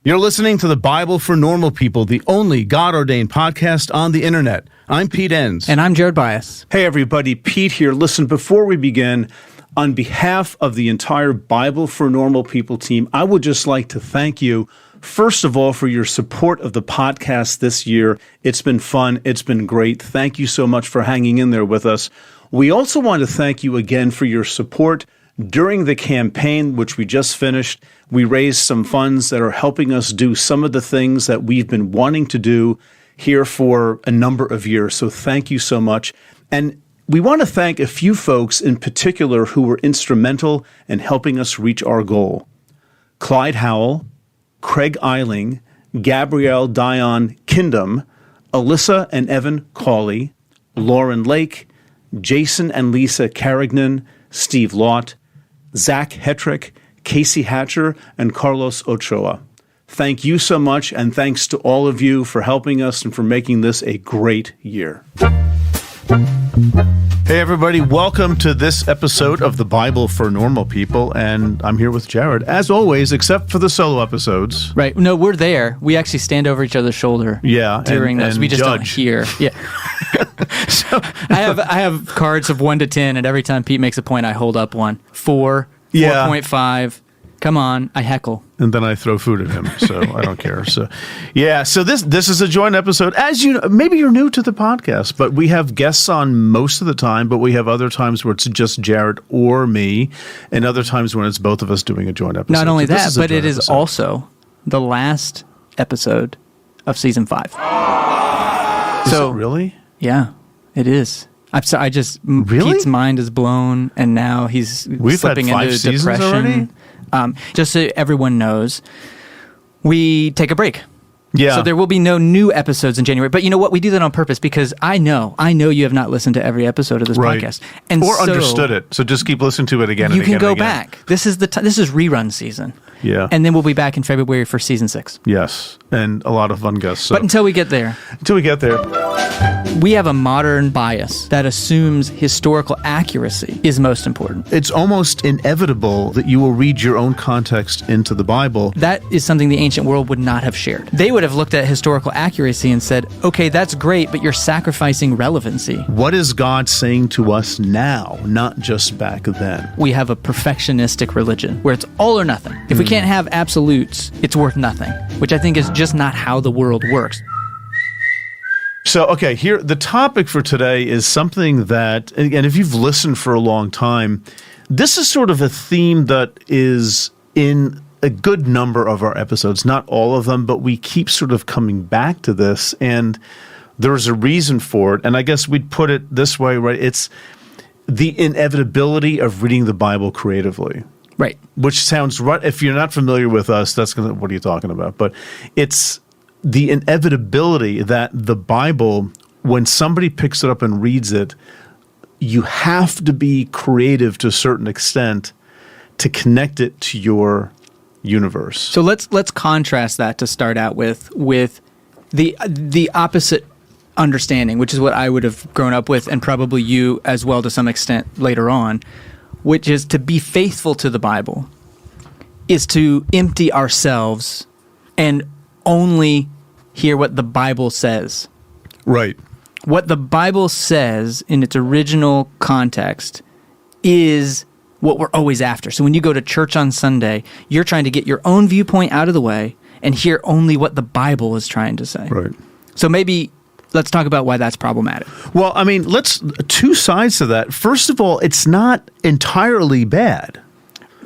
You're listening to the Bible for Normal People, the only God-ordained podcast on the internet. I'm Pete Enns. And I'm Jared Bias. Hey everybody, Pete here. Listen, before we begin, on behalf of the entire Bible for Normal People team, I would just like to thank you, first of all, for your support of the podcast this year. It's been fun. It's been great. Thank you so much for hanging in there with us. We also want to thank you again for your support during the campaign, which we just finished. We raised some funds that are helping us do some of the things that we've been wanting to do here for a number of years. So thank you so much. And we want to thank a few folks in particular who were instrumental in helping us reach our goal. Clyde Howell, Craig Eiling, Gabrielle Dion Kindom, Alyssa and Evan Cawley, Lauren Lake, Jason and Lisa Carignan, Steve Lott, Zach Hetrick, Casey Hatcher, and Carlos Ochoa. Thank you so much, and thanks to all of you for helping us and for making this a great year. Hey everybody, welcome to this episode of the Bible for Normal People, and I'm here with Jared, as always, except for the solo episodes. Right. No, we're there. We actually stand over each other's shoulder. Yeah, during those. We just don't hear. Yeah. So I have cards of 1 to 10, and every time Pete makes a point, I hold up one. 4, 4.5. Come on, I heckle. And then I throw food at him, so I don't care. So, yeah, so this is a joint episode. As you know, maybe you're new to the podcast, but we have guests on most of the time, but we have other times where it's just Jared or me, and other times when it's both of us doing a joint episode. Not only that, but it is episode. Also the last episode of season 5. Is it really? Yeah, it is. Really? Pete's mind is blown, and now he's slipping into depression. Already? Just so everyone knows, we take a break. Yeah. So there will be no new episodes in January. But you know what? We do that on purpose because I know you have not listened to every episode of this podcast. Or understood it. So just keep listening to it again and again. You can go back. This is rerun season. Yeah. And then we'll be back in February for season 6. Yes. And a lot of fun guests. So. But until we get there. We have a modern bias that assumes historical accuracy is most important. It's almost inevitable that you will read your own context into the Bible. That is something the ancient world would not have shared. They would have looked at historical accuracy and said, okay, that's great, but you're sacrificing relevancy. What is God saying to us now, not just back then? We have a perfectionistic religion where it's all or nothing. If we can't have absolutes, it's worth nothing, which I think is just not how the world works. So, okay, here, the topic for today is something that, and if you've listened for a long time, this is sort of a theme that is in a good number of our episodes, not all of them, but we keep sort of coming back to this, and there's a reason for it, and I guess we'd put it this way, right? It's the inevitability of reading the Bible creatively. Right. Which sounds right. If you're not familiar with us, that's gonna, what are you talking about? But it's the inevitability that the Bible, when somebody picks it up and reads it, you have to be creative to a certain extent to connect it to your universe. So let's contrast that to start out with the opposite understanding, which is what I would have grown up with, and probably you as well to some extent later on, which is to be faithful to the Bible is to empty ourselves and only hear what the Bible says. Right. What the Bible says in its original context is what we're always after. So when you go to church on Sunday, you're trying to get your own viewpoint out of the way and hear only what the Bible is trying to say. Right. So maybe let's talk about why that's problematic. Well, I mean, two sides to that. First of all, it's not entirely bad.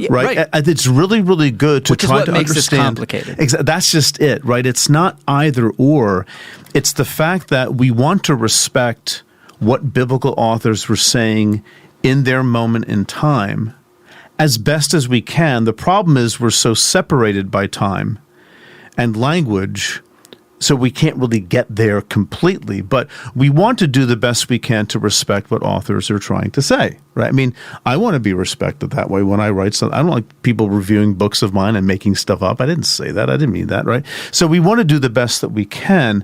Right? It's really, really good to try to understand. Which is what makes this complicated. That's just it, right? It's not either or. It's the fact that we want to respect what biblical authors were saying in their moment in time as best as we can. The problem is we're so separated by time and language, so we can't really get there completely, but we want to do the best we can to respect what authors are trying to say, right? I mean, I want to be respected that way when I write something. I don't like people reviewing books of mine and making stuff up. I didn't say that. I didn't mean that, right? So we want to do the best that we can.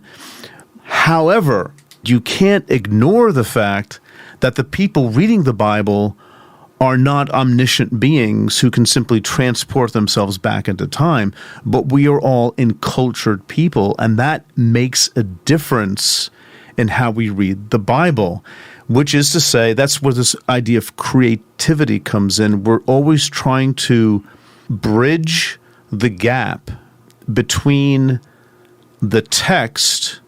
However, you can't ignore the fact that the people reading the Bible are not omniscient beings who can simply transport themselves back into time, but we are all encultured people, and that makes a difference in how we read the Bible, which is to say, that's where this idea of creativity comes in. We're always trying to bridge the gap between the text,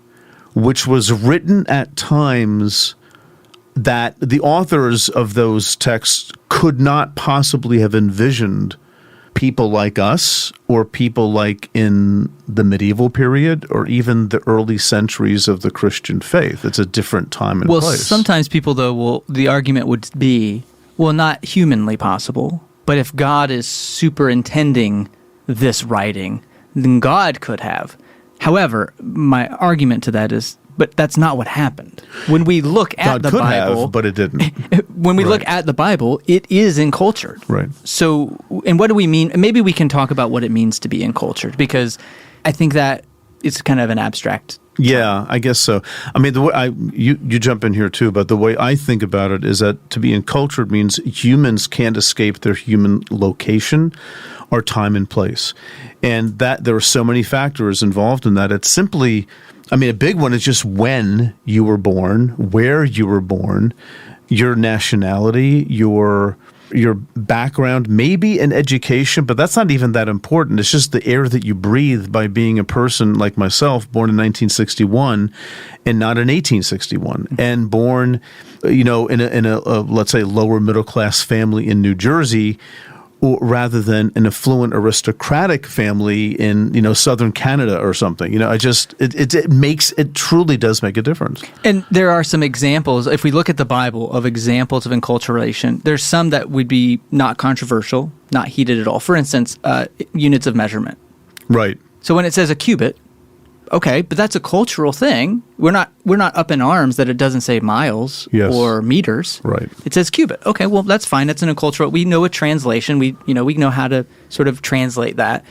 which was written at times that the authors of those texts could not possibly have envisioned people like us or people like in the medieval period or even the early centuries of the Christian faith. It's a different time and place. Well, sometimes people, though, the argument would be, well, not humanly possible, but if God is superintending this writing, then God could have. However, my argument to that is, but that's not what happened. When we look at the Bible, have, but it didn't. When we look at the Bible, it is encultured. Right. So, and what do we mean? Maybe we can talk about what it means to be encultured, because I think that it's kind of an abstract. Yeah, I guess so. I mean, the way you jump in here too, but the way I think about it is that to be encultured means humans can't escape their human location or time and place, and that there are so many factors involved in that. It's simply, I mean, a big one is just when you were born, where you were born, your nationality, your background, maybe an education, but that's not even that important. It's just the air that you breathe by being a person like myself, born in 1961 and not in 1861, and born, in a let's say lower middle class family in New Jersey, or rather than an affluent aristocratic family in southern Canada or something. It truly does make a difference. And there are some examples, if we look at the Bible, of examples of enculturation. There's some that would be not controversial, not heated at all. For instance, units of measurement. Right. So when it says a cubit, okay, but that's a cultural thing. We're not up in arms that it doesn't say miles or meters. Right. It says cubit. Okay, well that's fine. That's an encultural. We know a translation. We know how to sort of translate that.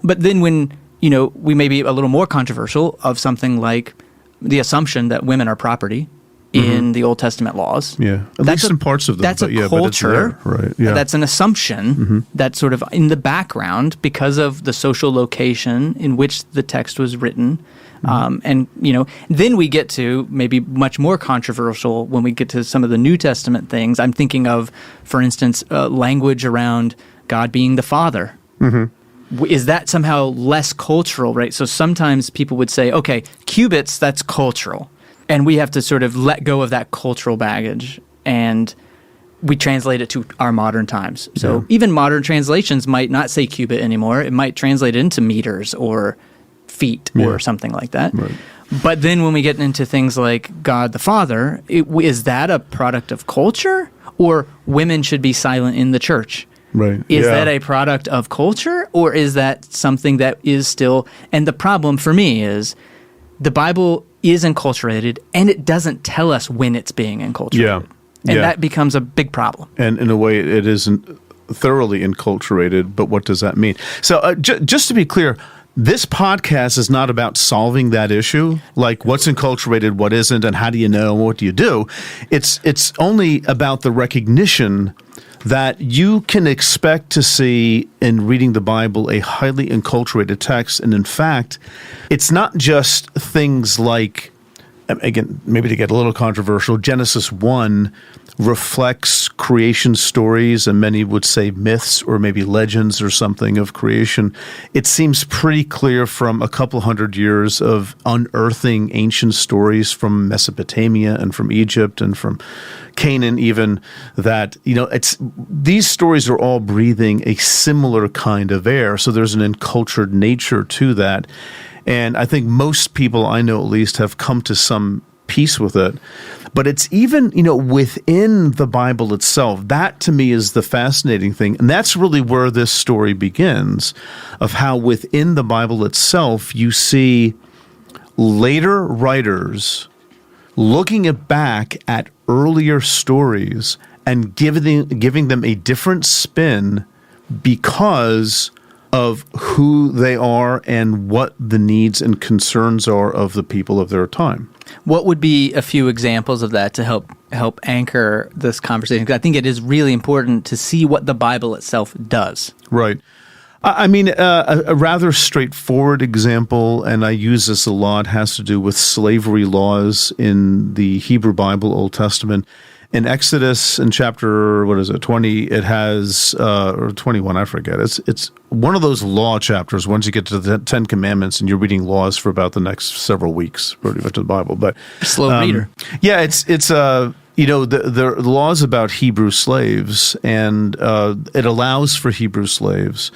But then when we may be a little more controversial of something like the assumption that women are property in the Old Testament laws. Yeah, at least in parts of them. That's a culture. Right. Yeah. That's an assumption that's sort of in the background because of the social location in which the text was written. And then we get to maybe much more controversial when we get to some of the New Testament things. I'm thinking of, for instance, language around God being the Father. Is that somehow less cultural, right? So sometimes people would say, okay, cubits, that's cultural. And we have to sort of let go of that cultural baggage, and we translate it to our modern times. So even modern translations might not say cubit anymore. It might translate it into meters or feet or something like that. Right. But then when we get into things like God the Father, is that a product of culture, or women should be silent in the church? Right. Is that a product of culture, or is that something that is still... And the problem for me is the Bible is enculturated, and it doesn't tell us when it's being enculturated. Yeah. And that becomes a big problem. And in a way, it isn't thoroughly enculturated, but what does that mean? So just to be clear, this podcast is not about solving that issue, like what's enculturated, what isn't, and how do you know, and what do you do. It's only about the recognition that you can expect to see in reading the Bible a highly enculturated text. And in fact, it's not just things like, again, maybe to get a little controversial, Genesis 1 reflects creation stories, and many would say myths or maybe legends or something of creation. It seems pretty clear from a couple hundred years of unearthing ancient stories from Mesopotamia and from Egypt and from Canaan even, that these stories are all breathing a similar kind of air. So there's an encultured nature to that. And I think most people I know at least have come to some peace with it. But it's even, within the Bible itself. That to me is the fascinating thing. And that's really where this story begins, of how within the Bible itself you see later writers looking back at earlier stories and giving them a different spin because of who they are and what the needs and concerns are of the people of their time. What would be a few examples of that to help anchor this conversation? Because I think it is really important to see what the Bible itself does. Right. I mean, a rather straightforward example, and I use this a lot, has to do with slavery laws in the Hebrew Bible, Old Testament. In Exodus, in chapter 20, it has or 21, I forget. It's one of those law chapters. Once you get to the Ten Commandments, and you're reading laws for about the next several weeks, pretty much the Bible. But slow reader. Yeah, it's the laws about Hebrew slaves, and it allows for Hebrew slaves,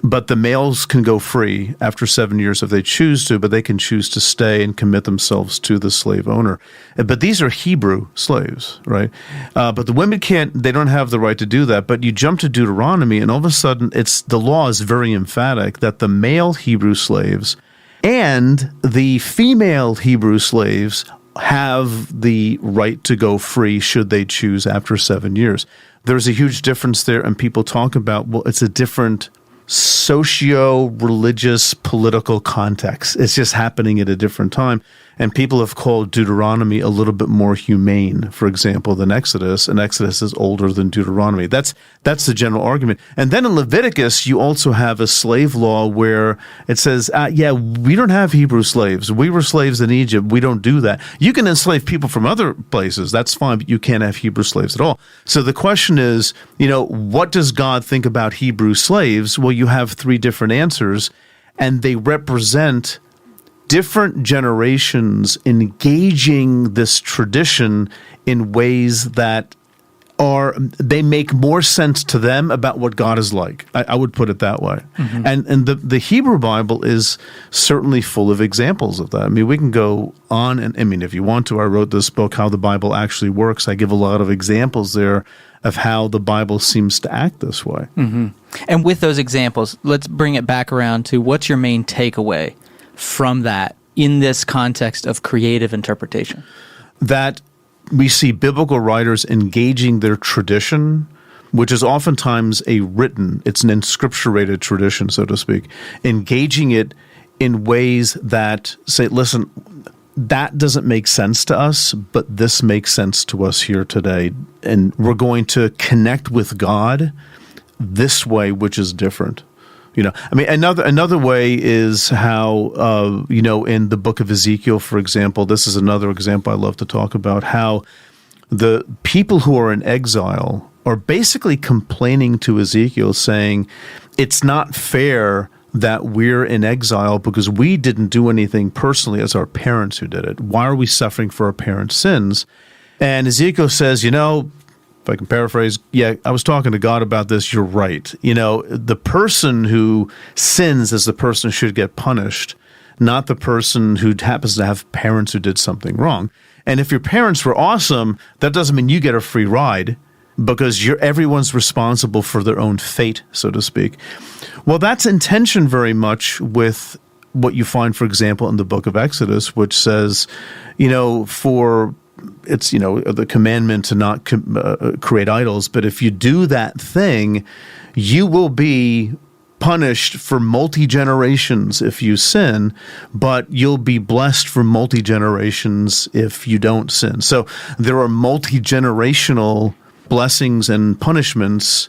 but the males can go free after 7 years if they choose to, but they can choose to stay and commit themselves to the slave owner. But these are Hebrew slaves, right? But the women can't, they don't have the right to do that. But you jump to Deuteronomy, and all of a sudden, the law is very emphatic that the male Hebrew slaves and the female Hebrew slaves have the right to go free should they choose after 7 years. There's a huge difference there, and people talk about, well, it's a different socio-religious political context. It's just happening at a different time. And people have called Deuteronomy a little bit more humane, for example, than Exodus, and Exodus is older than Deuteronomy. That's the general argument. And then in Leviticus, you also have a slave law where it says, we don't have Hebrew slaves. We were slaves in Egypt. We don't do that. You can enslave people from other places. That's fine, but you can't have Hebrew slaves at all. So the question is, what does God think about Hebrew slaves? Well, you have three different answers, and they represent different generations engaging this tradition in ways that they make more sense to them about what God is like. I would put it that way. Mm-hmm. And the Hebrew Bible is certainly full of examples of that. I mean, we can go on, and I mean, if you want to, I wrote this book, How the Bible Actually Works. I give a lot of examples there of how the Bible seems to act this way. Mm-hmm. And with those examples, let's bring it back around to what's your main takeaway from that in this context of creative interpretation? That we see biblical writers engaging their tradition, which is oftentimes it's an inscripturated tradition, so to speak, engaging it in ways that say, listen, that doesn't make sense to us, but this makes sense to us here today. And we're going to connect with God this way, which is different. I mean, another way is how, in the book of Ezekiel, for example, this is another example I love to talk about, how the people who are in exile are basically complaining to Ezekiel, saying, it's not fair that we're in exile because we didn't do anything personally as our parents who did it. Why are we suffering for our parents' sins? And Ezekiel says, if I can paraphrase, I was talking to God about this, you're right. The person who sins is the person who should get punished, not the person who happens to have parents who did something wrong. And if your parents were awesome, that doesn't mean you get a free ride, because everyone's responsible for their own fate, so to speak. Well, that's in tension very much with what you find, for example, in the book of Exodus, which says, it's the commandment to not create idols, but if you do that thing, you will be punished for multi-generations if you sin, but you'll be blessed for multi-generations if you don't sin. So there are multi-generational blessings and punishments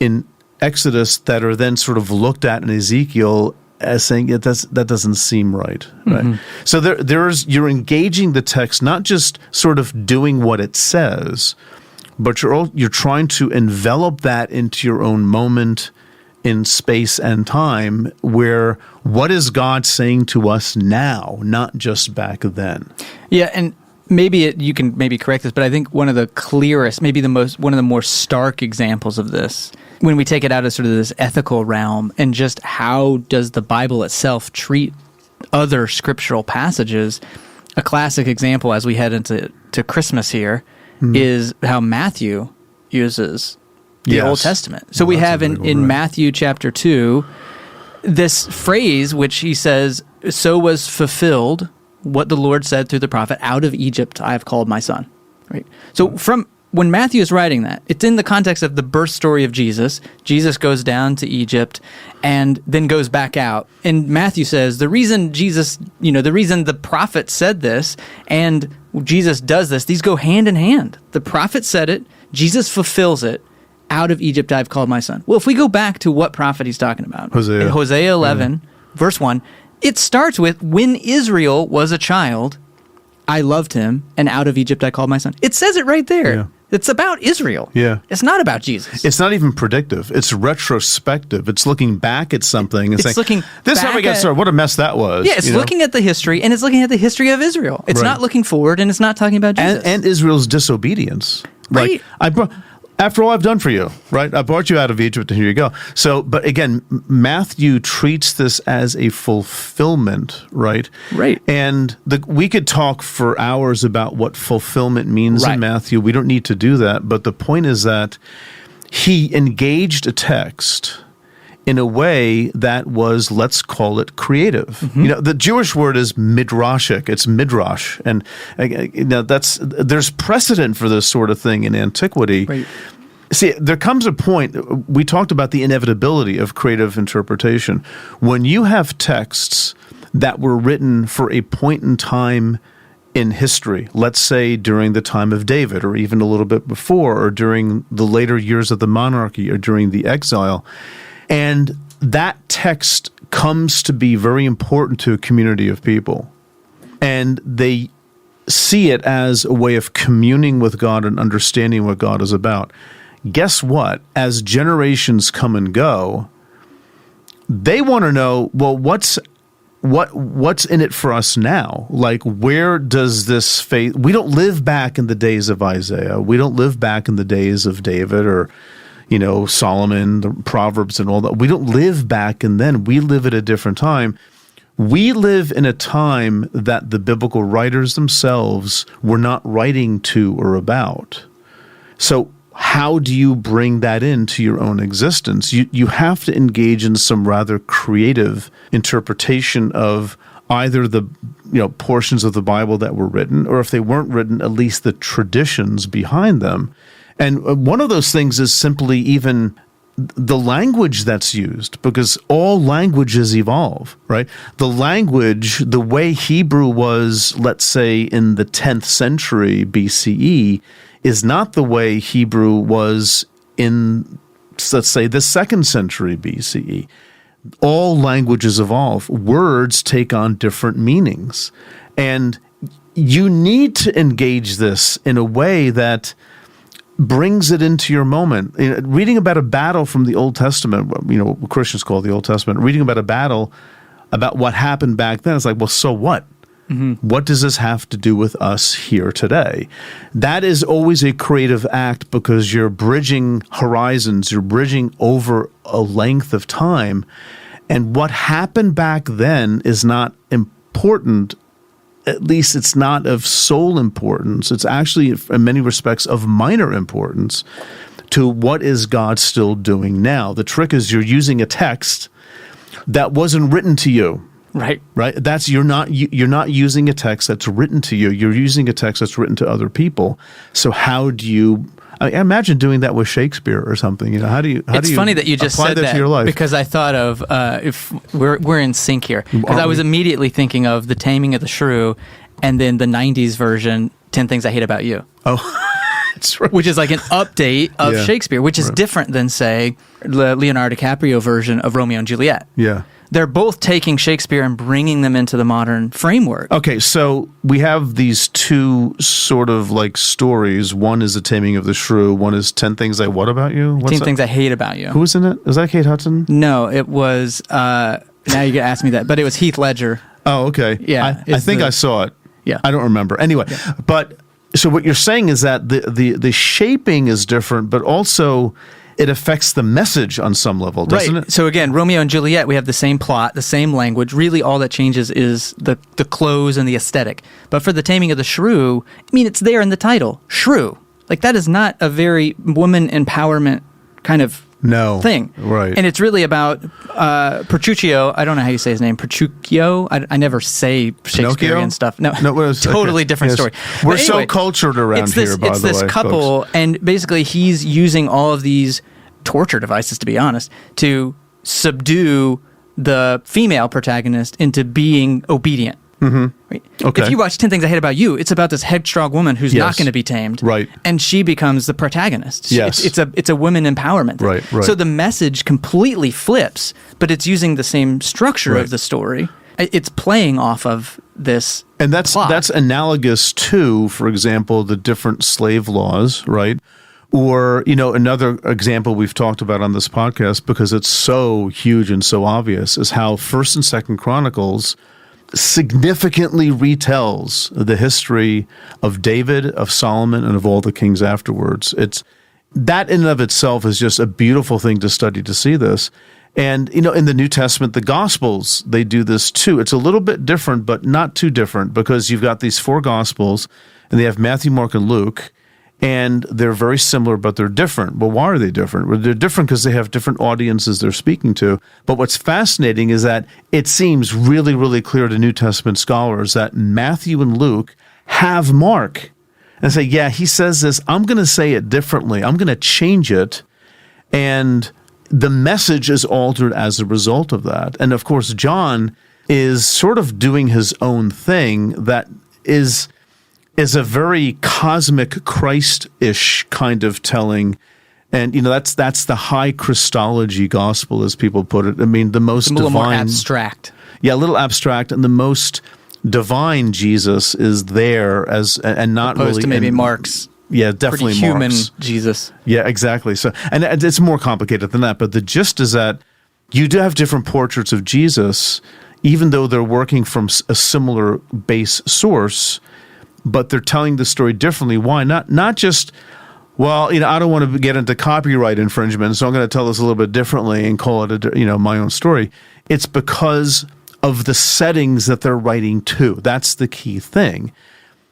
in Exodus that are then sort of looked at in Ezekiel as saying that doesn't seem right. Mm-hmm. So you're engaging the text, not just sort of doing what it says, but you're trying to envelop that into your own moment in space and time, where what is God saying to us now, not just back then? Yeah, and you can correct this, but I think one of the clearest, one of the more stark examples of this, when we take it out of sort of this ethical realm, and just how does the Bible itself treat other scriptural passages, a classic example as we head into Christmas here is how Matthew uses the Old Testament. So we have in Matthew chapter 2 this phrase which he says, "So was fulfilled what the Lord said through the prophet, out of Egypt I have called my son." Right. So from when Matthew is writing that, it's in the context of the birth story of Jesus. Jesus goes down to Egypt and then goes back out. And Matthew says the reason the prophet said this and Jesus does this, these go hand in hand. The prophet said it, Jesus fulfills it. Out of Egypt I've called my son. Well, if we go back to what prophet he's talking about, in Hosea 11, verse 1, it starts with, when Israel was a child, I loved him, and out of Egypt I called my son. It says it right there. Yeah. It's about Israel. Yeah. It's not about Jesus. It's not even predictive. It's retrospective. It's looking back at something and saying, this is how we got started. What a mess that was. Yeah, it's looking at the history, and it's looking at the history of Israel. It's not looking forward, and it's not talking about Jesus. And Israel's disobedience. Right. Like, after all I've done for you, right? I brought you out of Egypt, and here you go. So, but again, Matthew treats this as a fulfillment, right? Right. And we could talk for hours about what fulfillment means in Matthew. We don't need to do that. But the point is that he engaged a text in a way that was, let's call it, creative. Mm-hmm. The Jewish word is midrashic. It's midrash, and there's precedent for this sort of thing in antiquity. Right. See, there comes a point, we talked about the inevitability of creative interpretation. When you have texts that were written for a point in time in history, let's say during the time of David, or even a little bit before, or during the later years of the monarchy, or during the exile, and that text comes to be very important to a community of people. And they see it as a way of communing with God and understanding what God is about. Guess what? As generations come and go, they want to know, well, what's in it for us now? Like, where does this faith... We don't live back in the days of Isaiah. We don't live back in the days of David or Solomon, the Proverbs and all that. We don't live back in then. We live at a different time. We live in a time that the biblical writers themselves were not writing to or about. So how do you bring that into your own existence? You have to engage in some rather creative interpretation of either the portions of the Bible that were written, or if they weren't written, at least the traditions behind them. And one of those things is simply even the language that's used, because all languages evolve, right? The language, the way Hebrew was, let's say, in the 10th century BCE, is not the way Hebrew was in, let's say, the 2nd century BCE. All languages evolve. Words take on different meanings. And you need to engage this in a way that brings it into your moment. Reading about a battle from the Old Testament, what Christians call the Old Testament, reading about a battle, about what happened back then, it's like, well, so what? Mm-hmm. What does this have to do with us here today? That is always a creative act, because you're bridging horizons, you're bridging over a length of time, and what happened back then is not important. At least it's not of sole importance. It's actually, in many respects, of minor importance to what is God still doing now. The trick is you're using a text that wasn't written to you. Right. That's you're not using a text that's written to you. You're using a text that's written to other people. So how do you? I imagine doing that with Shakespeare or something. How do you? It's funny that you just said that, to your life? Because I thought of if we're in sync here, because I was immediately thinking of The Taming of the Shrew, and then the '90s version, 10 Things I Hate About You. Oh, that's right. Which is like an update of Shakespeare, which is different than, say, the Leonardo DiCaprio version of Romeo and Juliet. Yeah. They're both taking Shakespeare and bringing them into the modern framework. Okay, so we have these two sort of like stories. One is The Taming of the Shrew. One is 10 Things I What About You? 10 Things I Hate About You. Who was in it? Was that Kate Hudson? No, it was, now you gotta ask me that, but it was Heath Ledger. Oh, okay. Yeah. I think I saw it. Yeah. I don't remember. Anyway, but so what you're saying is that the shaping is different, but also it affects the message on some level, doesn't it? So again, Romeo and Juliet, we have the same plot, the same language. Really all that changes is the clothes and the aesthetic. But for The Taming of the Shrew, it's there in the title, shrew. Like, that is not a very woman empowerment kind of thing. Right. And it's really about Petruchio. I don't know how you say his name. Petruchio. I never say Shakespearean stuff. No, totally different story. We're so cultured around here, by the way. It's this couple, folks. And basically he's using all of these torture devices, to be honest, to subdue the female protagonist into being obedient. Mm-hmm. Right? Okay. If you watch 10 Things I Hate About You, it's about this headstrong woman who's not going to be tamed, right? And she becomes the protagonist. Yes. It's a women empowerment thing. Right. So the message completely flips, but it's using the same structure of the story. It's playing off of this, and that's analogous to, for example, the different slave laws, right? Or, another example we've talked about on this podcast because it's so huge and so obvious is how 1st and 2nd Chronicles significantly retells the history of David, of Solomon, and of all the kings afterwards. It's that in and of itself is just a beautiful thing to study, to see this. And, in the New Testament, the Gospels, they do this too. It's a little bit different, but not too different, because you've got these 4 Gospels, and they have Matthew, Mark, and Luke, and they're very similar, but they're different. Well, why are they different? Well, they're different because they have different audiences they're speaking to. But what's fascinating is that it seems really, really clear to New Testament scholars that Matthew and Luke have Mark and say, yeah, he says this. I'm going to say it differently. I'm going to change it. And the message is altered as a result of that. And of course, John is sort of doing his own thing that is a very cosmic Christ-ish kind of telling. And, that's the high Christology gospel, as people put it. I mean, the most divine. A little more abstract. Yeah, a little abstract. And the most divine Jesus is there and not opposed really. To maybe Mark's. Yeah, definitely pretty human Mark's. Jesus. Yeah, exactly. So, and it's more complicated than that. But the gist is that you do have different portraits of Jesus, even though they're working from a similar base source, but they're telling the story differently. Why? Not just, well, I don't want to get into copyright infringement, so I'm going to tell this a little bit differently and call it my own story. It's because of the settings that they're writing to. That's the key thing.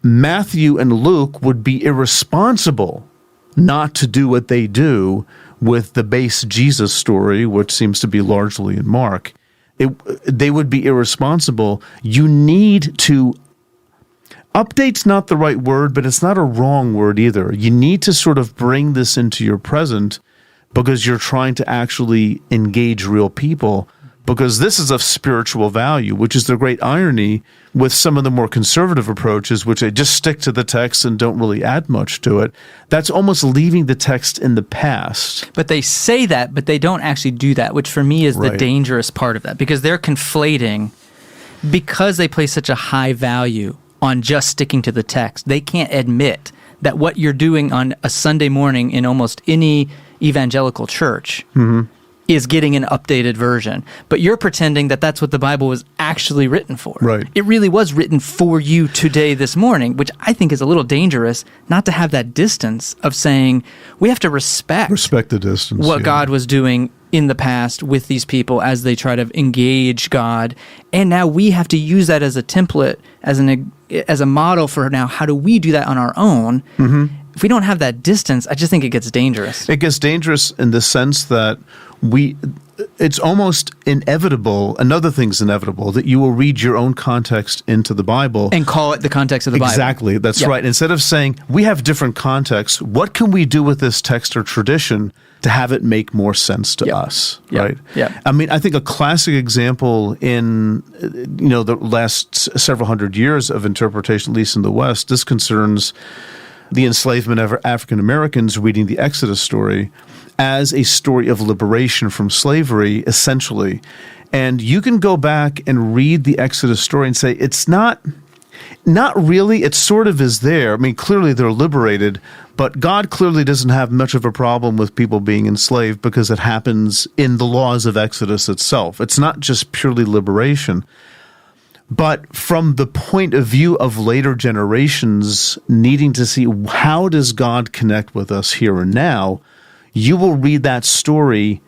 Matthew and Luke would be irresponsible not to do what they do with the base Jesus story, which seems to be largely in Mark. They would be irresponsible. You need to update's not the right word, but it's not a wrong word either. You need to sort of bring this into your present because you're trying to actually engage real people, because this is of spiritual value, which is the great irony with some of the more conservative approaches, which they just stick to the text and don't really add much to it. That's almost leaving the text in the past. But they say that, but they don't actually do that, which for me is the dangerous part of that, because they're conflating, because they place such a high value on just sticking to the text. They can't admit that what you're doing on a Sunday morning in almost any evangelical church is getting an updated version. But you're pretending that that's what the Bible was actually written for. Right. It really was written for you today, this morning, which I think is a little dangerous, not to have that distance of saying we have to respect the distance, what God was doing in the past with these people as they try to engage God. And now we have to use that as a template, as a model for now, how do we do that on our own? If we don't have that distance, I just think it gets dangerous. It gets dangerous in the sense that it's almost inevitable, another thing's inevitable, that you will read your own context into the Bible. And call it the context of the Bible. Exactly, that's right. Instead of saying, we have different contexts, what can we do with this text or tradition to have it make more sense to us, right? Yeah. I mean, I think a classic example in the last several hundred years of interpretation, at least in the West, this concerns the enslavement of African Americans reading the Exodus story as a story of liberation from slavery, essentially. And you can go back and read the Exodus story and say, it's not really, it sort of is there. I mean, clearly they're liberated, but God clearly doesn't have much of a problem with people being enslaved because it happens in the laws of Exodus itself. It's not just purely liberation. But from the point of view of later generations needing to see how does God connect with us here and now, you will read that story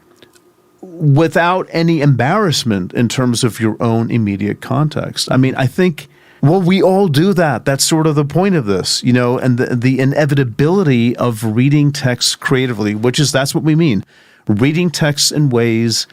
without any embarrassment in terms of your own immediate context. I mean, I think, well, we all do that. That's sort of the point of this, and the inevitability of reading text creatively, that's what we mean. reading texts in ways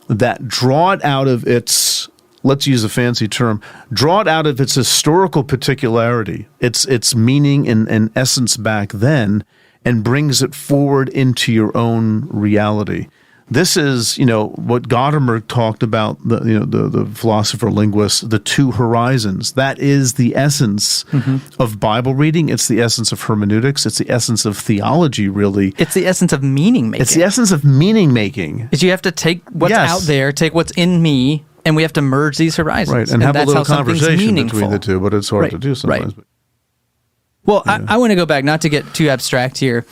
that draw it out of its, let's use a fancy term, draw it out of its historical particularity, its meaning and essence back then, and brings it forward into your own reality. This is, what Gadamer talked about, the philosopher linguist, the two horizons. That is the essence of Bible reading. It's the essence of hermeneutics. It's the essence of theology, really. It's the essence of meaning making. It's the essence of meaning making. Is you have to take what's out there, take what's in me, and we have to merge these horizons. Right, and have a little conversation between the two, but it's hard to do sometimes. Right. Well, I want to go back, not to get too abstract here,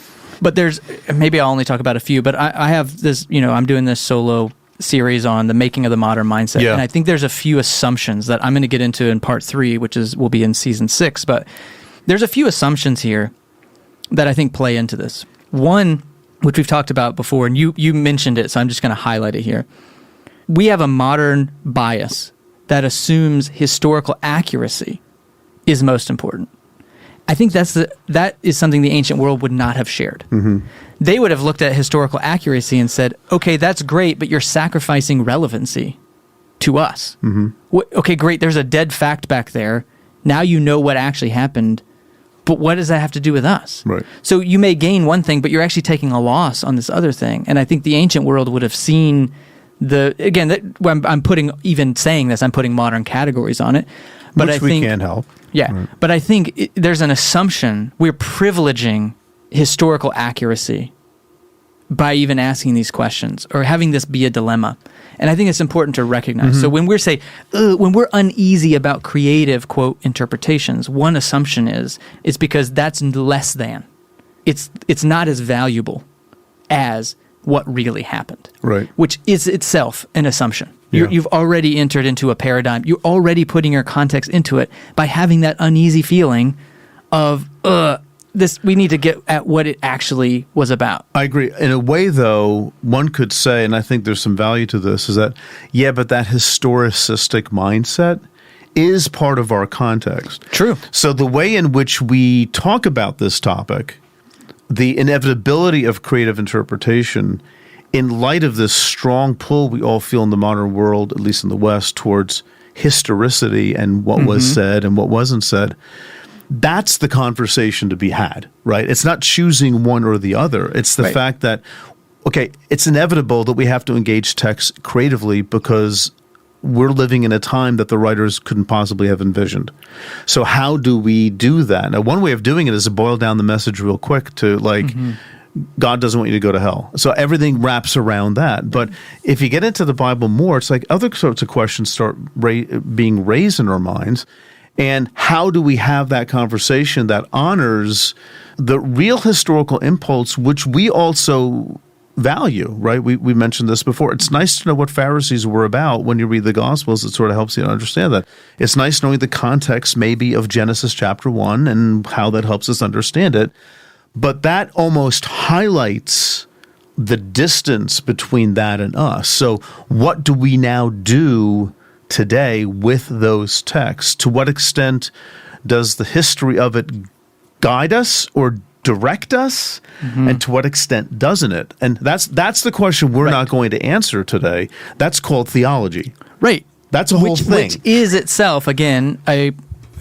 but maybe I'll only talk about a few, but I have this, I'm doing this solo series on the making of the modern mindset. Yeah. And I think there's a few assumptions that I'm going to get into in part 3, which will be in season 6. But there's a few assumptions here that I think play into this. One, which we've talked about before, and you mentioned it, so I'm just going to highlight it here. We have a modern bias that assumes historical accuracy is most important. I think that is something the ancient world would not have shared. Mm-hmm. They would have looked at historical accuracy and said, okay, that's great, but you're sacrificing relevancy to us. Mm-hmm. Okay, great, there's a dead fact back there. Now you know what actually happened, but what does that have to do with us? Right. So you may gain one thing, but you're actually taking a loss on this other thing. And I think the ancient world would have seen I'm putting modern categories on it. But Which we can't help. Yeah, right. But I think there's an assumption. We're privileging historical accuracy by even asking these questions or having this be a dilemma. And I think it's important to recognize. Mm-hmm. So when when we're uneasy about creative, quote, interpretations, one assumption is because that's less than. It's not as valuable as what really happened. Right. Which is itself an assumption. You've already entered into a paradigm. You're already putting your context into it by having that uneasy feeling of, we need to get at what it actually was about. I agree. In a way, though, one could say, and I think there's some value to this, is that, but that historicistic mindset is part of our context. True. So the way in which we talk about this topic, the inevitability of creative interpretation, in light of this strong pull we all feel in the modern world, at least in the West, towards historicity and what was said and what wasn't said, that's the conversation to be had, right? It's not choosing one or the other. It's the fact that, okay, it's inevitable that we have to engage text creatively because we're living in a time that the writers couldn't possibly have envisioned. So how do we do that? Now, one way of doing it is to boil down the message real quick to God doesn't want you to go to hell. So everything wraps around that. But if you get into the Bible more, it's like other sorts of questions start being raised in our minds. And how do we have that conversation that honors the real historical impulse, which we also value, right? We mentioned this before. It's nice to know what Pharisees were about when you read the Gospels. It sort of helps you understand that. It's nice knowing the context maybe of Genesis chapter 1 and how that helps us understand it. But that almost highlights the distance between that and us. So what do we now do today with those texts? To what extent does the history of it guide us or direct us? And to what extent doesn't it? And that's the question we're not going to answer today. That's called theology. Right. That's a whole thing. Which is itself, again,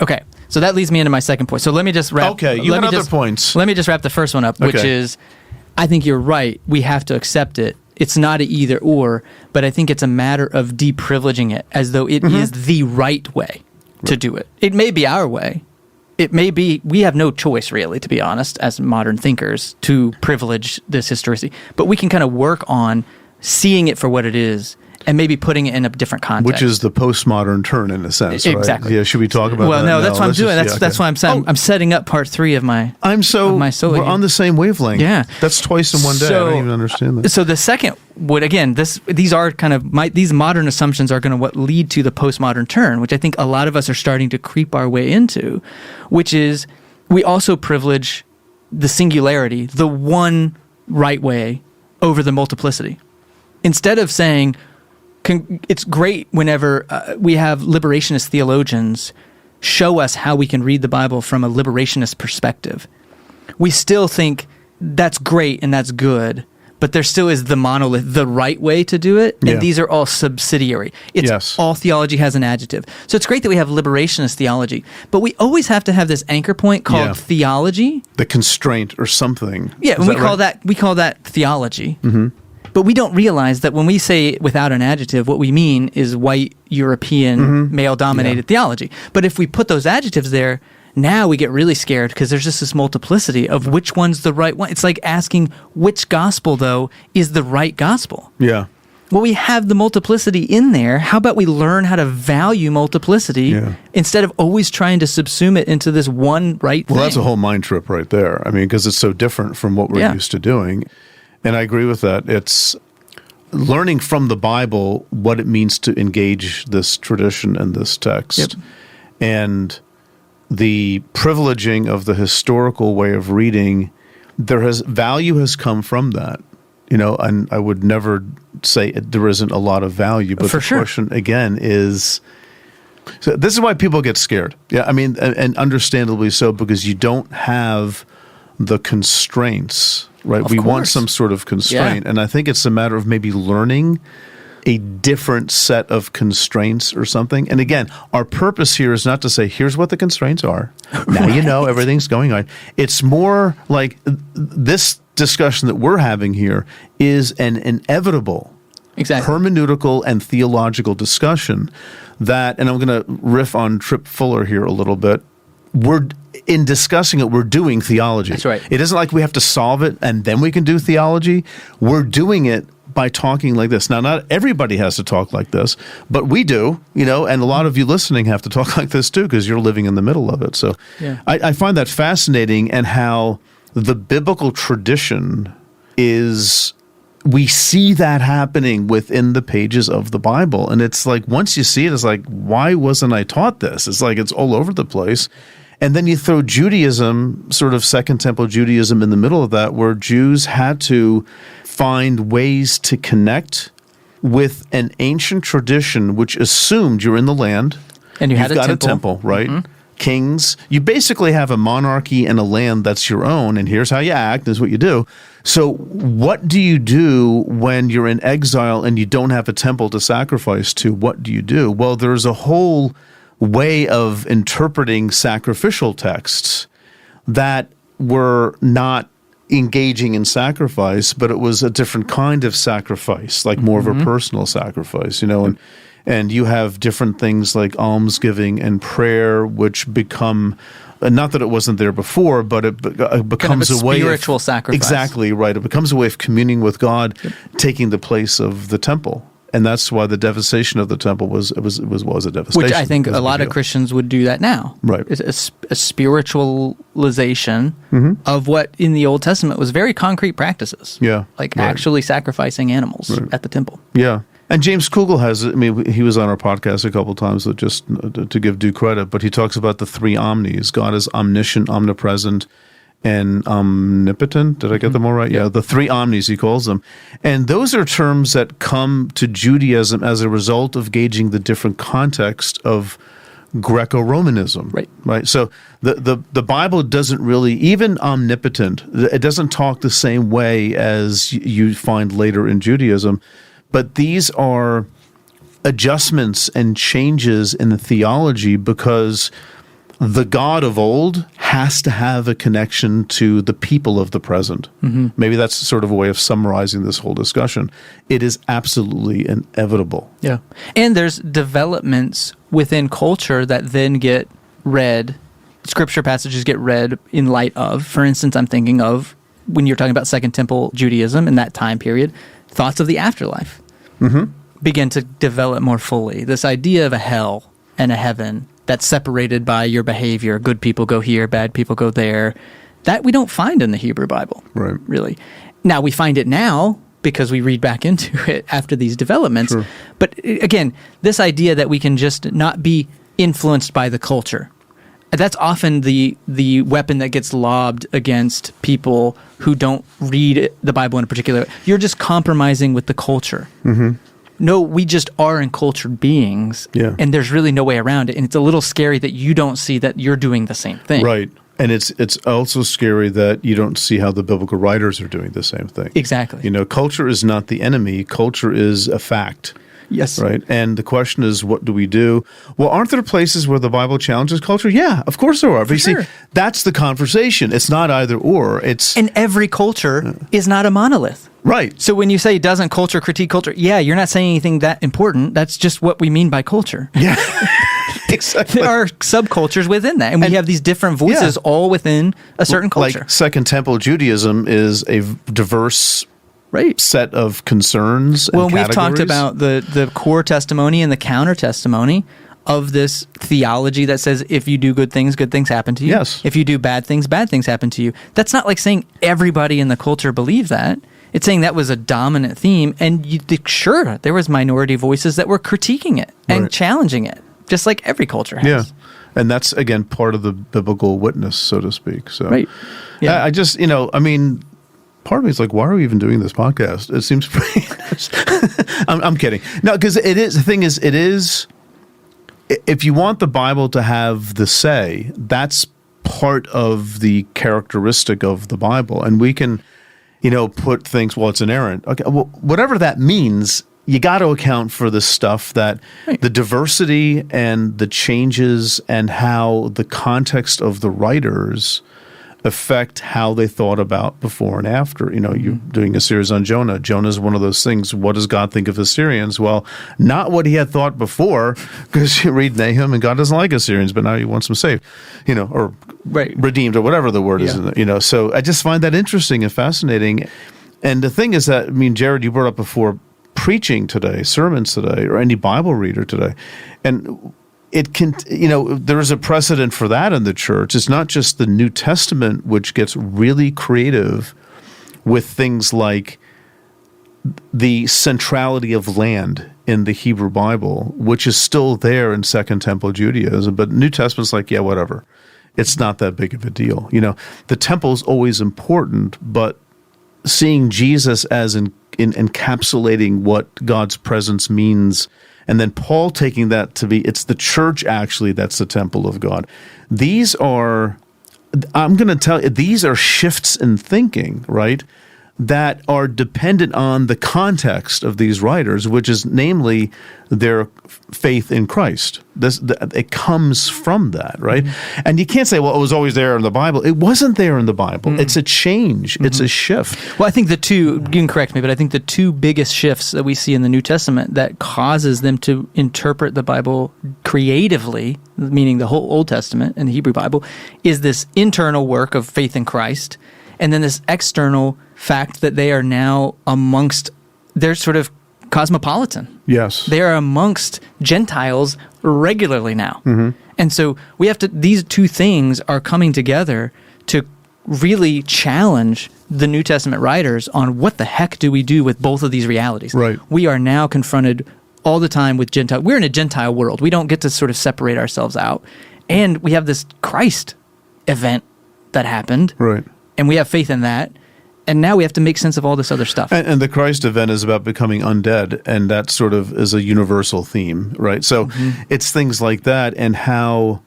okay. So that leads me into my second point. So let me just wrap. Okay, you have other points. Let me just wrap the first one up, which is, I think you're right. We have to accept it. It's not an either or, but I think it's a matter of deprivileging it as though it is the right way to do it. It may be our way. It may be, we have no choice really, to be honest, as modern thinkers, to privilege this historicity. But we can kind of work on seeing it for what it is and maybe putting it in a different context. Which is the postmodern turn in a sense, right? Exactly. Yeah, should we talk about that? Well, no, that's what I'm doing. That's why I'm saying I'm setting up part 3 of my solo. We're on the same wavelength. Yeah. That's twice in one day. I don't even understand that. So the second would, again, these are kind of, these modern assumptions are going to lead to the postmodern turn, which I think a lot of us are starting to creep our way into, which is we also privilege the singularity, the one right way over the multiplicity. Instead of saying, it's great whenever we have liberationist theologians show us how we can read the Bible from a liberationist perspective. We still think that's great and that's good, but there still is the monolith, the right way to do it, and these are all subsidiary. All theology has an adjective. So it's great that we have liberationist theology, but we always have to have this anchor point called theology. The constraint or something. Yeah, and we call that theology. Mm-hmm. But we don't realize that when we say without an adjective, what we mean is white, European, male-dominated theology. But if we put those adjectives there, now we get really scared because there's just this multiplicity of which one's the right one. It's like asking which gospel, though, is the right gospel. Yeah. Well, we have the multiplicity in there. How about we learn how to value multiplicity instead of always trying to subsume it into this one right thing? Well, that's a whole mind trip right there. I mean, because it's so different from what we're used to doing. And I agree with that. It's learning from the Bible what it means to engage this tradition and this text. And the privileging of the historical way of reading, value has come from that. And I would never say there isn't a lot of value, but the question again is, so this is why people get scared. Yeah, I mean, and understandably so, because you don't have the constraints, right? We want some sort of constraint, and I think it's a matter of maybe learning a different set of constraints or something. And again, our purpose here is not to say, here's what the constraints are. Now you know everything's going on. It's more like this discussion that we're having here is an inevitable hermeneutical and theological discussion that, and I'm going to riff on Tripp Fuller here a little bit, in discussing it, we're doing theology. That's right. It isn't like we have to solve it and then we can do theology. We're doing it by talking like this. Now, not everybody has to talk like this, but we do, and a lot of you listening have to talk like this too because you're living in the middle of it. So I find that fascinating, and how the biblical tradition is, we see that happening within the pages of the Bible. And it's like, once you see it, it's like, why wasn't I taught this? It's like, it's all over the place. And then you throw Judaism, sort of Second Temple Judaism, in the middle of that, where Jews had to find ways to connect with an ancient tradition which assumed you're in the land. And you've got a temple, right? Mm-hmm. Kings. You basically have a monarchy and a land that's your own, and here's how you act, this is what you do. So what do you do when you're in exile and you don't have a temple to sacrifice to? What do you do? Well, there's a whole way of interpreting sacrificial texts that were not engaging in sacrifice, but it was a different kind of sacrifice, like more of a personal sacrifice, and you have different things like almsgiving and prayer, which become, not that it wasn't there before, but it becomes kind of a way of spiritual sacrifice. Exactly right. It becomes a way of communing with God, taking the place of the temple. And that's why the devastation of the temple was a devastation. Which I think a lot of Christians would do that now. Right. It's a spiritualization of what in the Old Testament was very concrete practices. Yeah. Like actually sacrificing animals at the temple. Yeah. And James Kugel he was on our podcast a couple of times, so just to give due credit, but he talks about the three omnis. God is omniscient, omnipresent, and omnipotent. Did I get them all right? Yeah, the three omnis, he calls them. And those are terms that come to Judaism as a result of gauging the different context of Greco-Romanism. Right. So the Bible doesn't really, even omnipotent, it doesn't talk the same way as you find later in Judaism. But these are adjustments and changes in the theology because the God of old has to have a connection to the people of the present. Maybe that's sort of a way of summarizing this whole discussion. It is absolutely inevitable. Yeah. And there's developments within culture that then get read, scripture passages get read in light of. For instance, I'm thinking of, when you're talking about Second Temple Judaism in that time period, thoughts of the afterlife begin to develop more fully. This idea of a hell and a heaven that's separated by your behavior. Good people go here, bad people go there. That we don't find in the Hebrew Bible, really. Now, we find it now because we read back into it after these developments. Sure. But again, this idea that we can just not be influenced by the culture, that's often the weapon that gets lobbed against people who don't read the Bible in a particular way. You're just compromising with the culture. No, we just are encultured beings, and there's really no way around it. And it's a little scary that you don't see that you're doing the same thing. Right. And it's also scary that you don't see how the biblical writers are doing the same thing. Exactly. Culture is not the enemy. Culture is a fact. Yes. Right. And the question is, what do we do? Well, aren't there places where the Bible challenges culture? Yeah, of course there are. But you see, that's the conversation. It's not either or. And every culture is not a monolith. Right. So when you say, doesn't culture critique culture? Yeah, you're not saying anything that important. That's just what we mean by culture. Yeah. Exactly. There are subcultures within that, and we have these different voices all within a certain culture. Like Second Temple Judaism is a diverse set of concerns and categories. We've talked about the core testimony and the counter testimony of this theology that says if you do good things happen to you. Yes. If you do bad things happen to you. That's not like saying everybody in the culture believed that. It's saying that was a dominant theme, and sure, there was minority voices that were critiquing it and challenging it. Just like every culture has. Yeah. And that's, again, part of the biblical witness, so to speak. So, Yeah. I just, part of me is like, why are we even doing this podcast? It seems pretty. I'm kidding. No, because the thing is, if you want the Bible to have the say, that's part of the characteristic of the Bible. And we can, put things, well, it's inerrant. Okay. Well, whatever that means, you got to account for the stuff that the diversity and the changes and how the context of the writers affect how they thought about before and after. You're doing a series on Jonah. Jonah is one of those things. What does God think of Assyrians? Well, not what he had thought before, because you read Nahum and God doesn't like Assyrians, but now he wants them saved, or redeemed, or whatever the word is. So I just find that interesting and fascinating. And the thing is that, Jared, you brought up before, preaching today, sermons today, or any Bible reader today. And it can, there is a precedent for that in the church. It's not just the New Testament, which gets really creative with things like the centrality of land in the Hebrew Bible, which is still there in Second Temple Judaism. But New Testament's like, yeah, whatever. It's not that big of a deal. The temple is always important, but seeing Jesus as in encapsulating what God's presence means, and then Paul taking that to be, it's the church actually that's the temple of God. These are, I'm going to tell you, these are shifts in thinking, right, that are dependent on the context of these writers, which is namely their faith in Christ. It comes from that, right? Mm-hmm. And you can't say, well, it was always there in the Bible. It wasn't there in the Bible. Mm-hmm. It's a change. Mm-hmm. It's a shift. Well, I think you can correct me, but I think the two biggest shifts that we see in the New Testament that causes them to interpret the Bible creatively, meaning the whole Old Testament and the Hebrew Bible, is this internal work of faith in Christ, and then this external fact that they are now they're sort of cosmopolitan. Yes. They are amongst Gentiles regularly now. Mm-hmm. And so these two things are coming together to really challenge the New Testament writers on what the heck do we do with both of these realities. Right. We are now confronted all the time with Gentile. We're in a Gentile world. We don't get to sort of separate ourselves out. And we have this Christ event that happened. Right. And we have faith in that. And now we have to make sense of all this other stuff. And the Christ event is about becoming undead, and that sort of is a universal theme, right? So it's things like that, and how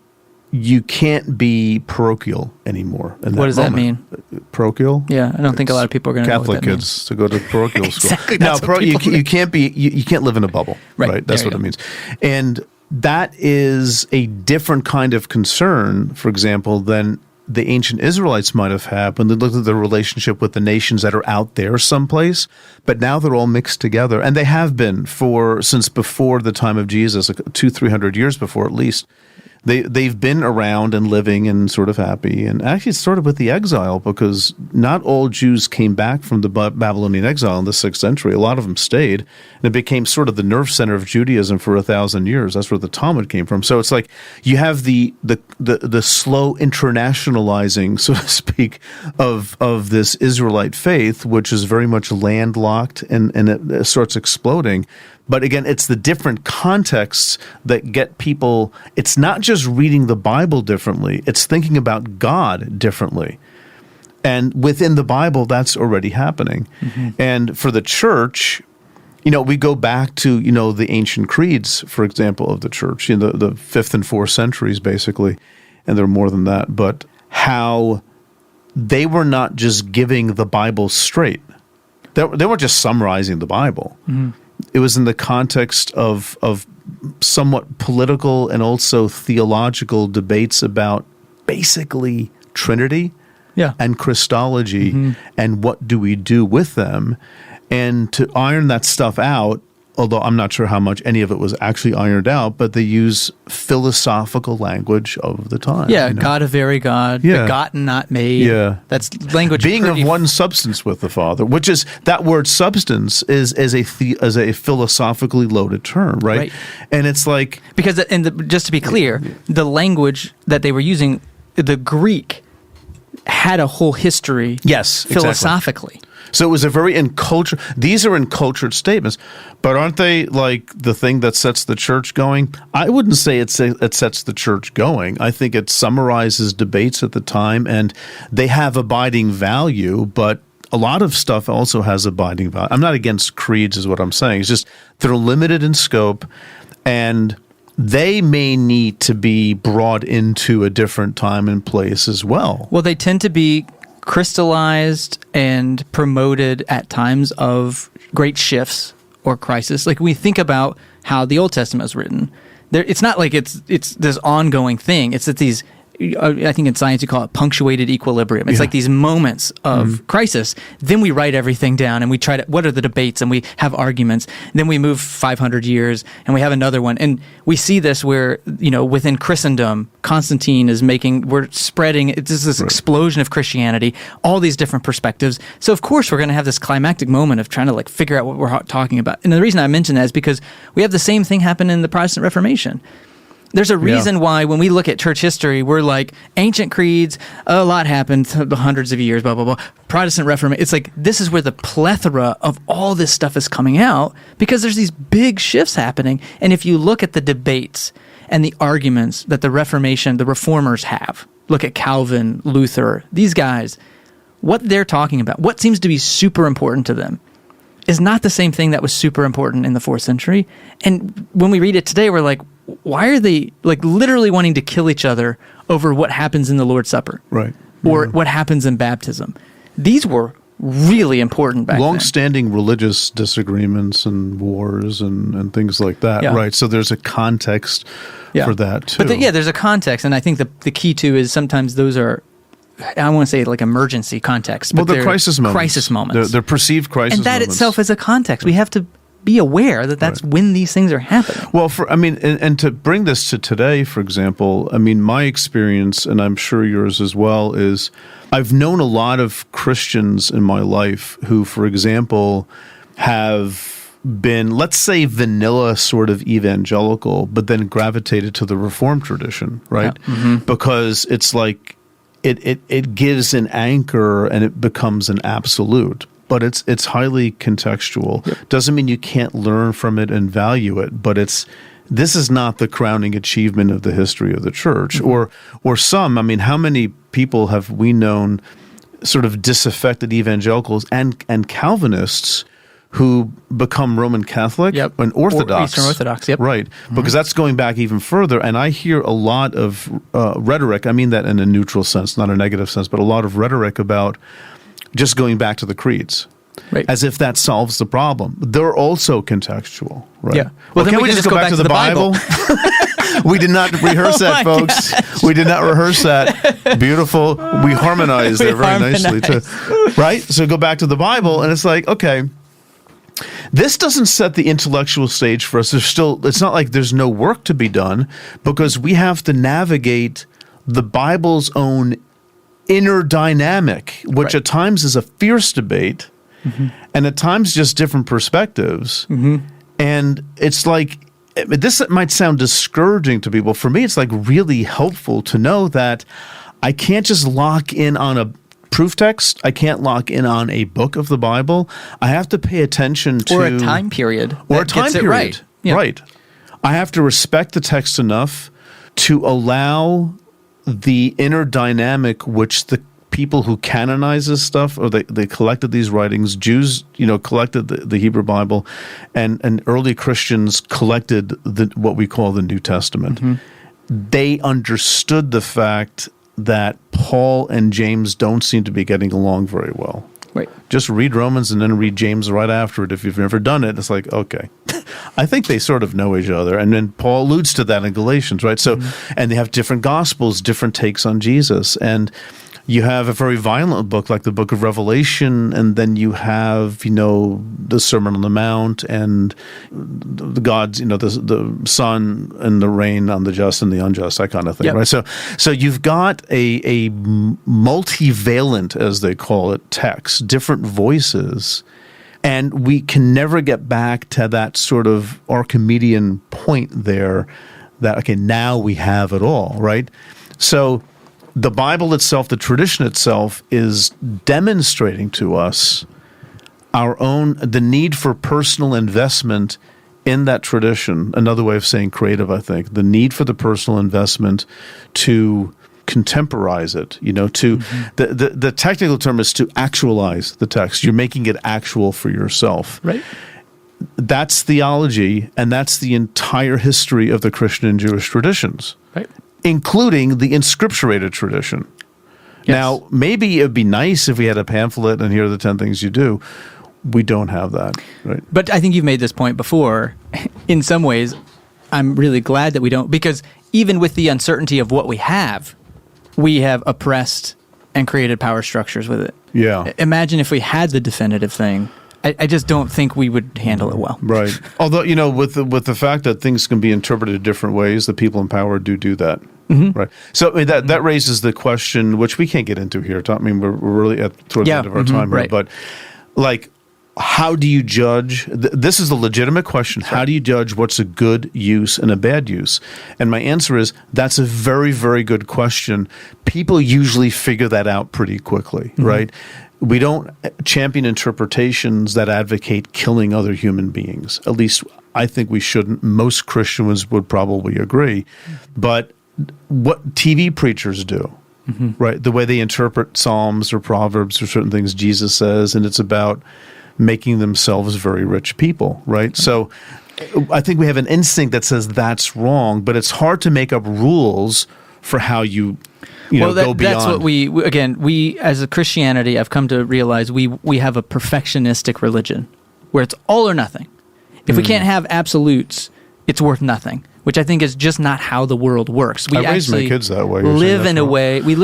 you can't be parochial anymore. What does that mean? Parochial? Yeah, I don't think a lot of people are going to know what that means. Catholic kids to go to parochial school. Exactly. No, you can't be. You can't live in a bubble, right? That's what it means. And that is a different kind of concern, for example, than the ancient Israelites might have had when they looked at their relationship with the nations that are out there someplace, but now they're all mixed together. And they have been since before the time of Jesus, 200-300 years before at least. They've been around and living and sort of happy. And actually it started with the exile, because not all Jews came back from the Babylonian exile in the 6th century. A lot of them stayed. And it became sort of the nerve center of Judaism for 1,000 years. That's where the Talmud came from. So it's like you have the slow internationalizing, so to speak, of this Israelite faith, which is very much landlocked, and it starts exploding. But again, it's the different contexts that get people, it's not just reading the Bible differently, it's thinking about God differently. And within the Bible, that's already happening. Mm-hmm. And for the church, we go back to, the ancient creeds, for example, of the church, the 5th and 4th centuries, basically, and there are more than that. But how they were not just giving the Bible straight. They weren't just summarizing the Bible. Mm-hmm. It was in the context of somewhat political and also theological debates about basically Trinity and Christology and what do we do with them. And to iron that stuff out, although I'm not sure how much any of it was actually ironed out, but they use philosophical language of the time. Yeah, God of very God, begotten, not made. Yeah. That's language. Being of one substance with the Father, which is, that word substance is a philosophically loaded term, right? And it's like... Because, just to be clear, the language that they were using, the Greek, had a whole history philosophically. Exactly. So it was a very encultured, these are encultured statements, but aren't they like the thing that sets the church going? I wouldn't say it sets the church going. I think it summarizes debates at the time, and they have abiding value, but a lot of stuff also has abiding value. I'm not against creeds is what I'm saying. It's just they're limited in scope, and they may need to be brought into a different time and place as well. Well, they tend to be crystallized and promoted at times of great shifts or crisis. Like we think about how the Old Testament was written. It's not like it's this ongoing thing. It's that these, I think in science you call it punctuated equilibrium. It's like these moments of crisis. Then we write everything down and we try to, what are the debates? And we have arguments. Then we move 500 years and we have another one. And we see this where, within Christendom, Constantine is we're spreading, it's this explosion of Christianity, all these different perspectives. So of course we're going to have this climactic moment of trying to figure out what we're talking about. And the reason I mention that is because we have the same thing happen in the Protestant Reformation. There's a reason why when we look at church history, we're like, ancient creeds, a lot happened, hundreds of years, blah, blah, blah. Protestant Reformation, it's like, this is where the plethora of all this stuff is coming out because there's these big shifts happening. And if you look at the debates and the arguments that the Reformation, the Reformers have, look at Calvin, Luther, these guys, what they're talking about, what seems to be super important to them is not the same thing that was super important in the 4th century. And when we read it today, we're like, why are they literally wanting to kill each other over what happens in the Lord's Supper? Right. Or what happens in baptism? These were really important back then. Long-standing religious disagreements and wars and things like that, right? So there's a context for that too. But there's a context, and I think the key too is sometimes those are, I want to say emergency context. But they're crisis moments. Crisis moments. They're perceived crisis moments. And that itself is a context. We have to be aware that that's when these things are happening. Well, and to bring this to today, for example, my experience, and I'm sure yours as well, is I've known a lot of Christians in my life who, for example, have been, let's say, vanilla sort of evangelical, but then gravitated to the Reformed tradition, right? Yeah. Mm-hmm. Because it's like it gives an anchor and it becomes an absolute. But it's highly contextual. Yep. Doesn't mean you can't learn from it and value it, but this is not the crowning achievement of the history of the church. Mm-hmm. Or some, how many people have we known sort of disaffected evangelicals and Calvinists who become Roman Catholic and Orthodox. Or Eastern Orthodox, yep. Right, mm-hmm. Because that's going back even further. And I hear a lot of rhetoric, I mean that in a neutral sense, not a negative sense, but a lot of rhetoric about just going back to the creeds, right? As if that solves the problem. They're also contextual, right? Yeah. Well, then can we just go back to the Bible? We did not rehearse that, folks. Gosh. We did not rehearse that. Beautiful. We harmonized there very nicely, too. Right? So go back to the Bible, and it's like, okay, this doesn't set the intellectual stage for us. It's not like there's no work to be done, because we have to navigate the Bible's own inner dynamic, which at times is a fierce debate, and at times just different perspectives. Mm-hmm. And it's like, this might sound discouraging to people. For me, it's like really helpful to know that I can't just lock in on a proof text. I can't lock in on a book of the Bible. I have to pay attention to... Or a time period. Or a time period. Right. Yeah. Right. I have to respect the text enough to allow the inner dynamic which the people who canonize this stuff, or they collected these writings, Jews, collected the Hebrew Bible, and early Christians collected what we call the New Testament. Mm-hmm. They understood the fact that Paul and James don't seem to be getting along very well. Right. Just read Romans and then read James right after it. If you've never done it, it's like, okay. I think they sort of know each other. And then Paul alludes to that in Galatians, right? So, and they have different gospels, different takes on Jesus. And you have a very violent book like the book of Revelation, and then you have, the Sermon on the Mount and the gods, the sun and the rain on the just and the unjust, that kind of thing, right? So you've got a multivalent, as they call it, text, different voices, and we can never get back to that sort of Archimedean point there that, okay, now we have it all, right? So the Bible itself, the tradition itself, is demonstrating to us the need for personal investment in that tradition. Another way of saying creative, I think, the need for the personal investment to contemporize it, the technical term is to actualize the text. You're making it actual for yourself. Right. That's theology, and that's the entire history of the Christian and Jewish traditions. Right. Including the inscripturated tradition. Yes. Now, maybe it would be nice if we had a pamphlet and here are the 10 things you do. We don't have that, right? But I think you've made this point before. In some ways, I'm really glad that we don't, because even with the uncertainty of what we have oppressed and created power structures with it. Yeah. Imagine if we had the definitive thing. I just don't think we would handle it well. Right. Although, with the fact that things can be interpreted different ways, the people in power do that. Mm-hmm. Right. So that raises the question, which we can't get into here. I mean, we're really towards the end of our time here. Right. But, how do you judge? This is a legitimate question. Sure. How do you judge what's a good use and a bad use? And my answer is that's a very, very good question. People usually figure that out pretty quickly, right? We don't champion interpretations that advocate killing other human beings. At least I think we shouldn't. Most Christians would probably agree. But what TV preachers do, right? The way they interpret Psalms or Proverbs or certain things Jesus says, and it's about making themselves very rich people, right? So I think we have an instinct that says that's wrong, but it's hard to make up rules for how you go beyond. That's what we as a Christianity, I've come to realize we have a perfectionistic religion where it's all or nothing. If we can't have absolutes, it's worth nothing, which I think is just not how the world works. I raised my kids that way. We live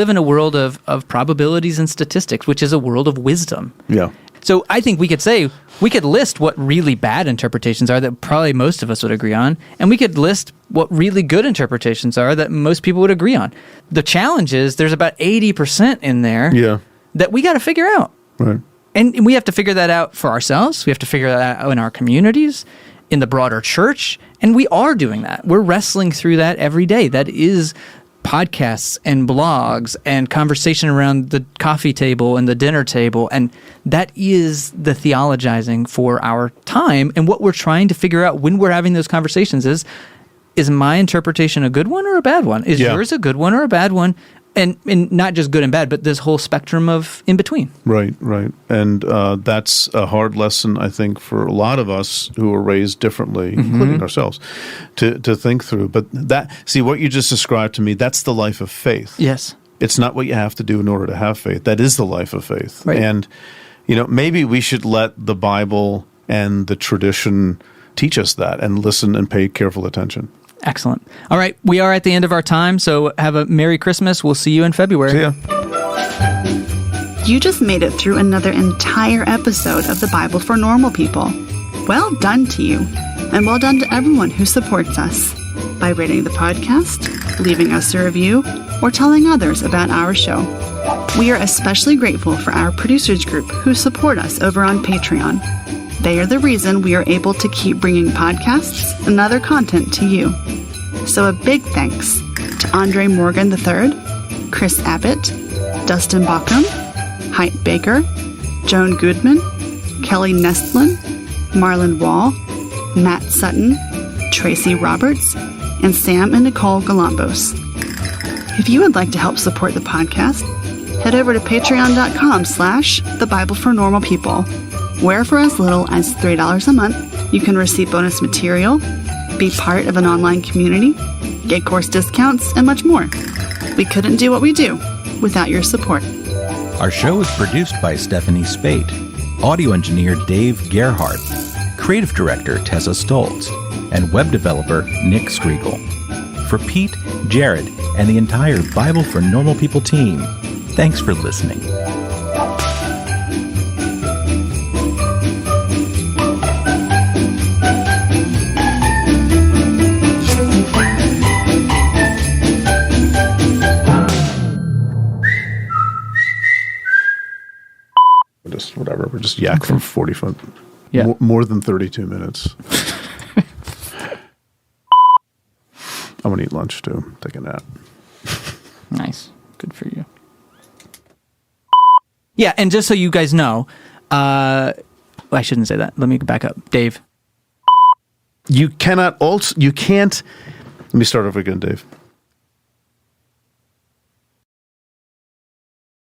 in a world of probabilities and statistics, which is a world of wisdom. Yeah. So I think we could list what really bad interpretations are that probably most of us would agree on, and we could list what really good interpretations are that most people would agree on. The challenge is there's about 80% in there that we got to figure out. Right. And we have to figure that out for ourselves. We have to figure that out in our communities, in the broader church, and we are doing that. We're wrestling through that every day. That is podcasts and blogs and conversation around the coffee table and the dinner table, and that is the theologizing for our time. And what we're trying to figure out when we're having those conversations is my interpretation a good one or a bad one? Is yours a good one or a bad one? And not just good and bad, but this whole spectrum of in between. Right. And that's a hard lesson, I think, for a lot of us who were raised differently, including ourselves, to think through. But what you just described to me, that's the life of faith. Yes. It's not what you have to do in order to have faith. That is the life of faith. Right. And, maybe we should let the Bible and the tradition teach us that and listen and pay careful attention. Excellent. All right. We are at the end of our time, so have a Merry Christmas. We'll see you in February. See ya. You just made it through another entire episode of the Bible for Normal People. Well done to you, and well done to everyone who supports us by rating the podcast, leaving us a review, or telling others about our show. We are especially grateful for our producers group who support us over on Patreon. They are the reason we are able to keep bringing podcasts and other content to you. So a big thanks to Andre Morgan III, Chris Abbott, Dustin Bauckham, Hite Baker, Joan Goodman, Kelly Nestlin, Marlon Wall, Matt Sutton, Tracy Roberts, and Sam and Nicole Galambos. If you would like to help support the podcast, head over to patreon.com/The Bible for Normal People, where for as little as $3 a month, you can receive bonus material, be part of an online community, get course discounts, and much more. We couldn't do what we do without your support. Our show is produced by Stephanie Spate, audio engineer Dave Gerhardt, creative director Tessa Stoltz, and web developer Nick Striegel. For Pete, Jared, and the entire Bible for Normal People team, thanks for listening. Just whatever. We're just yak for 45. Yeah. More than 32 minutes. I'm going to eat lunch too. Take a nap. Nice. Good for you. Yeah, and just so you guys know, I shouldn't say that. Let me back up. Dave. You can't. Let me start over again, Dave.